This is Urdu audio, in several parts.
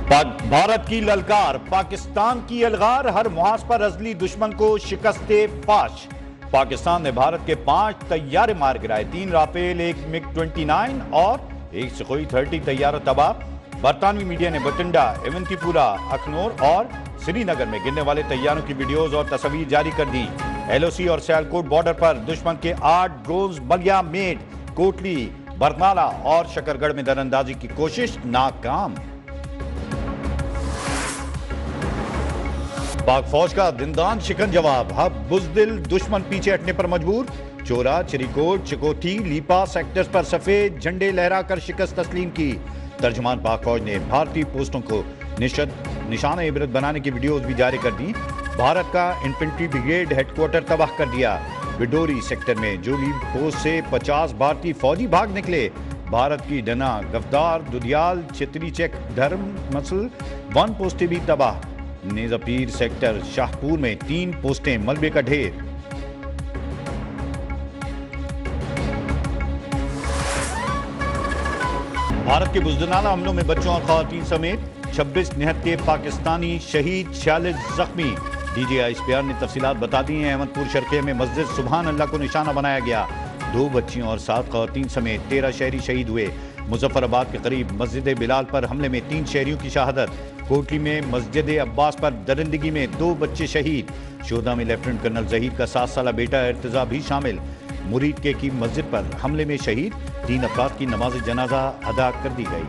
بھارت کی للکار، پاکستان کی الغار، ہر محاذ پر ازلی دشمن کو شکست فاش۔ پاکستان نے بھارت کے 5 طیارے مار گرائے، 3 رافیل، 1 MiG 29 اور 1 سخوئی 30 طیارہ تباہ۔ برطانوی میڈیا نے بٹنڈا، ایونتی پورا، اخنور اور سری نگر میں گرنے والے طیاروں کی ویڈیوز اور تصاویر جاری کر دی۔ LOC اور سیالکوٹ بارڈر پر دشمن کے 8 ڈرونز بلیا، میٹ، کوٹلی، برنالہ اور شکرگڑھ میں دراندازی کی کوشش ناکام۔ پاک فوج کا دندان شکن جواب، اب بزدل دشمن پیچھے ہٹنے پر مجبور۔ چورا، چریکوٹ، چکوٹھی، لیپا سیکٹرز پر سفید جھنڈے لہرا کر شکست تسلیم کی۔ ترجمان پاک فوج نے بھارتی پوسٹوں کو نشانہ عبرت بنانے کی ویڈیوز بھی جاری کر دی۔ بھارت کا انفنٹری بریگیڈ ہیڈ کوارٹر تباہ کر دیا۔ وڈوری سیکٹر میں جولی پوسٹ سے 50 بھارتی فوجی بھاگ نکلے۔ بھارت کی ڈنا، گفدار، دودیال، چتری چیک، دھرم مسل 1 پوسٹیں بھی تباہ۔ نیزا پیر سیکٹر شاہپور میں 3 پوسٹیں ملبے کا ڈھیر۔ بھارت کے بزدلانہ حملوں میں بچوں اور خواتین سمیت 26 نہتے پاکستانی شہید، 46 زخمی۔ DGI نے تفصیلات بتا دی ہیں۔ احمد پور شرقیہ میں مسجد سبحان اللہ کو نشانہ بنایا گیا، 2 بچیوں اور 7 خواتین سمیت 13 شہری شہید ہوئے۔ مظفر آباد کے قریب مسجد بلال پر حملے میں 3 شہریوں کی شہادت۔ کوٹلی میں مسجد عباس پر درندگی میں 2 بچے شہید۔ شہداء میں لیفٹیننٹ کرنل ظہیر کا 7 سالہ بیٹا ارتضیٰ بھی شامل۔ مرید کے کی مسجد پر حملے میں شہید، 3 افراد کی نماز جنازہ ادا کر دی گئی۔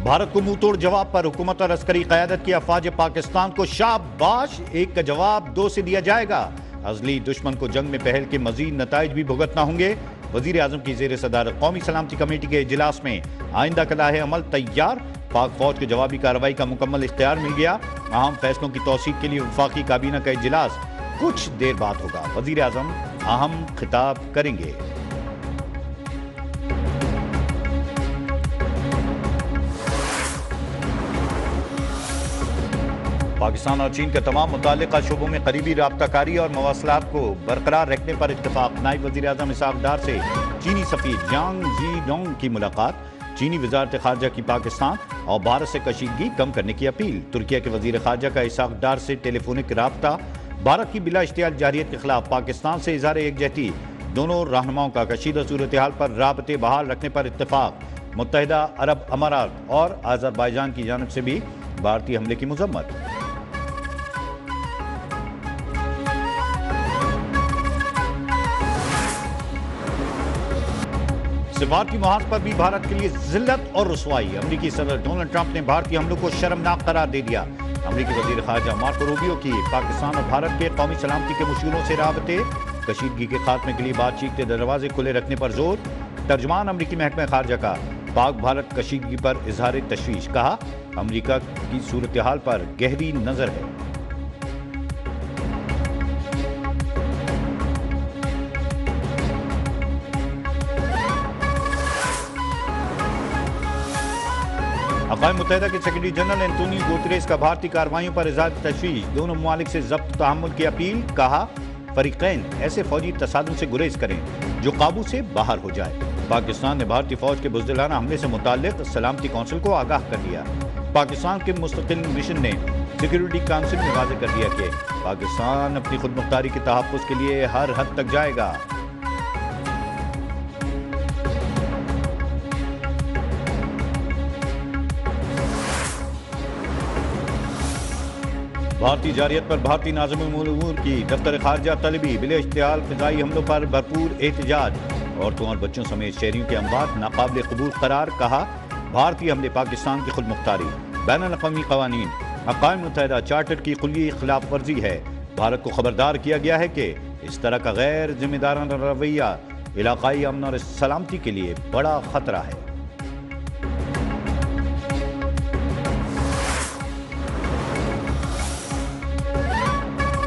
بھارت کو منہ توڑ جواب پر حکومت اور عسکری قیادت کی افواج پاکستان کو شاباش، 1 کا جواب 2 سے دیا جائے گا۔ ازلی دشمن کو جنگ میں پہل کے مزید نتائج بھی بھگتنا ہوں گے۔ وزیر اعظم کی زیر صدارت قومی سلامتی کمیٹی کے اجلاس میں آئندہ کا لائحہ عمل تیار۔ پاک فوج کو جوابی کارروائی کا مکمل اختیار مل گیا۔ اہم فیصلوں کی توثیق کے لیے وفاقی کابینہ کا اجلاس کچھ دیر بعد ہوگا۔ وزیر اعظم اہم خطاب کریں گے۔ پاکستان اور چین کے تمام متعلقہ شعبوں میں قریبی رابطہ کاری اور مواصلات کو برقرار رکھنے پر اتفاق۔ نائب وزیر اعظم اسحاق ڈار سے چینی سفیر جانگ جی ڈونگ کی ملاقات۔ چینی وزارت خارجہ کی پاکستان اور بھارت سے کشیدگی کم کرنے کی اپیل۔ ترکیہ کے وزیر خارجہ کا اسحاق ڈار سے ٹیلی فونک رابطہ۔ بھارت کی بلا اشتعال جارحیت کے خلاف پاکستان سے اظہار یکجہتی۔ دونوں رہنماؤں کا کشیدہ صورتحال پر رابطے بحال رکھنے پر اتفاق۔ متحدہ عرب امارات اور آذربائیجان کی جانب سے بھی بھارتی حملے کی مذمت۔ سفارتی محاذ پر بھی بھارت کے لیے ذلت اور رسوائی۔ امریکی صدر ڈونلڈ ٹرمپ نے بھارتی حملوں کو شرمناک قرار دے دیا۔ امریکی وزیر خارجہ مارکو روبیو کی پاکستان اور بھارت کے قومی سلامتی کے مشیروں سے رابطے، کشیدگی کے خاتمے کے لیے بات چیت کے دروازے کھلے رکھنے پر زور۔ ترجمان امریکی محکمہ خارجہ کا پاک بھارت کشیدگی پر اظہار تشویش، کہا امریکہ کی صورتحال پر گہری نظر ہے۔ اقوام متحدہ کے سیکرٹری جنرل انتونیو گوتریس کا بھارتی کارروائیوں پر اظہار تشویش، دونوں ممالک سے ضبط تحمل کی اپیل، کہا فریقین ایسے فوجی تصادم سے گریز کریں جو قابو سے باہر ہو جائے۔ پاکستان نے بھارتی فوج کے بزدلانہ حملے سے متعلق سلامتی کونسل کو آگاہ کر دیا۔ پاکستان کے مستقل مشن نے سیکیورٹی کونسل میں واضح کر دیا کہ پاکستان اپنی خود مختاری کے تحفظ کے لیے ہر حد تک جائے گا۔ بھارتی جارحیت پر بھارتی ناظم امور کی دفتر خارجہ طلبی، بلا اشتعال فضائی حملوں پر بھرپور احتجاج۔ عورتوں اور بچوں سمیت شہریوں کے اموات ناقابل قبول قرار، کہا بھارتی حملے پاکستان کی خود مختاری، بین الاقوامی قوانین، اقوام متحدہ چارٹر کی کلیہ خلاف ورزی ہے۔ بھارت کو خبردار کیا گیا ہے کہ اس طرح کا غیر ذمہ دارانہ رویہ علاقائی امن اور سلامتی کے لیے بڑا خطرہ ہے۔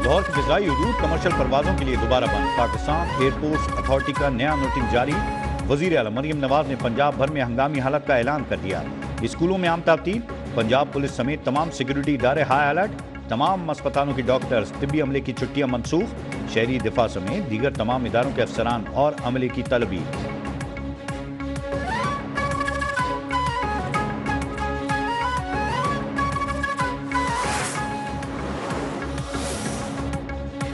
لاہور کی فضائی حدود کمرشل پروازوں کے لیے دوبارہ بند۔ پاکستان ایئرپورٹس اتھارٹی کا نیا نوٹنگ جاری۔ وزیر اعلیٰ مریم نواز نے پنجاب بھر میں ہنگامی حالت کا اعلان کر دیا۔ اسکولوں میں عام تعطیل، پنجاب پولیس سمیت تمام سیکیورٹی ادارے ہائی الرٹ۔ تمام اسپتالوں کی ڈاکٹرز طبی عملے کی چھٹیاں منسوخ، شہری دفاع سمیت دیگر تمام اداروں کے افسران اور عملے کی طلبی۔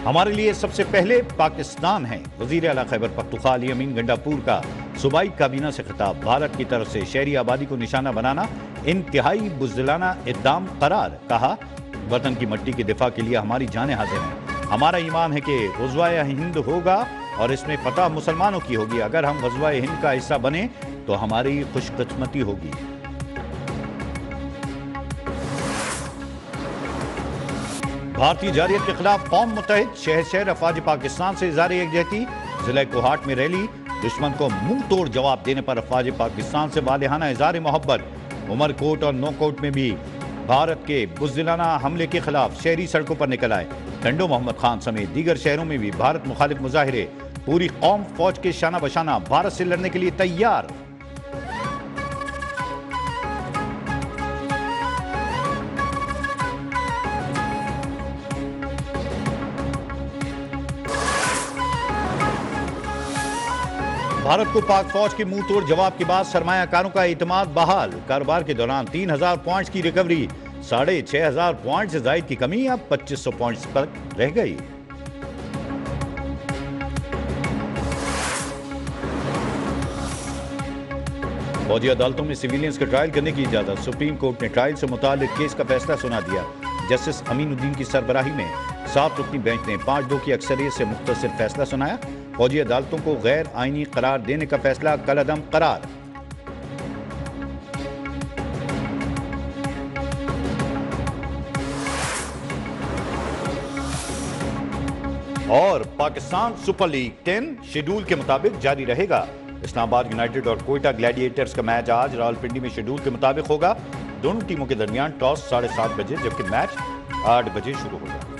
ہمارے لیے سب سے پہلے پاکستان ہے، وزیر اعلیٰ خیبر پختونخوا علی امین گنڈاپور کا صوبائی کابینہ سے خطاب۔ بھارت کی طرف سے شہری آبادی کو نشانہ بنانا انتہائی بزدلانہ اقدام قرار، کہا وطن کی مٹی کے دفاع کے لیے ہماری جانیں حاضر ہیں۔ ہمارا ایمان ہے کہ غزوہ ہند ہوگا اور اس میں فتح مسلمانوں کی ہوگی۔ اگر ہم غزوہ ہند کا حصہ بنے تو ہماری خوش قسمتی ہوگی۔ بھارتی جارحیت کے خلاف قوم متحد، شہر شہر افواج پاکستان سے اظہار یکجہتی۔ ضلع کوہاٹ میں ریلی، دشمن کو منہ توڑ جواب دینے پر افواج پاکستان سے والہانہ اظہار محبت۔ عمر کوٹ اور نو کوٹ میں بھی بھارت کے بزدلانہ حملے کے خلاف شہری سڑکوں پر نکل آئے۔ ٹنڈو محمد خان سمیت دیگر شہروں میں بھی بھارت مخالف مظاہرے۔ پوری قوم فوج کے شانہ بشانہ بھارت سے لڑنے کے لیے تیار۔ بھارت کو پاک فوج کے منہ توڑ جواب کے بعد سرمایہ کاروں کا اعتماد بحال۔ کاروبار کے دوران 3000 پوائنٹس کی ریکوری، 6500 پوائنٹ سے زائد کی کمی اب 2500 پوائنٹس پر رہ گئی۔ فوجی عدالتوں میں سویلینز کا ٹرائل کرنے کی اجازت۔ سپریم کورٹ نے ٹرائل سے متعلق کیس کا فیصلہ سنا دیا۔ جسٹس امین الدین کی سربراہی میں 7 رکنی بینچ نے 5-2 کی اکثریت سے مختصر فیصلہ سنایا۔ فوجی عدالتوں کو غیر آئینی قرار دینے کا فیصلہ کالعدم قرار۔ اور پاکستان سپر لیگ 10 شیڈول کے مطابق جاری رہے گا۔ اسلام آباد یونائیٹڈ اور کوئٹہ گلیڈیٹرز کا میچ آج راولپنڈی میں شیڈول کے مطابق ہوگا۔ دونوں ٹیموں کے درمیان ٹاس 7:30 بجے جبکہ میچ 8 بجے شروع ہوگا۔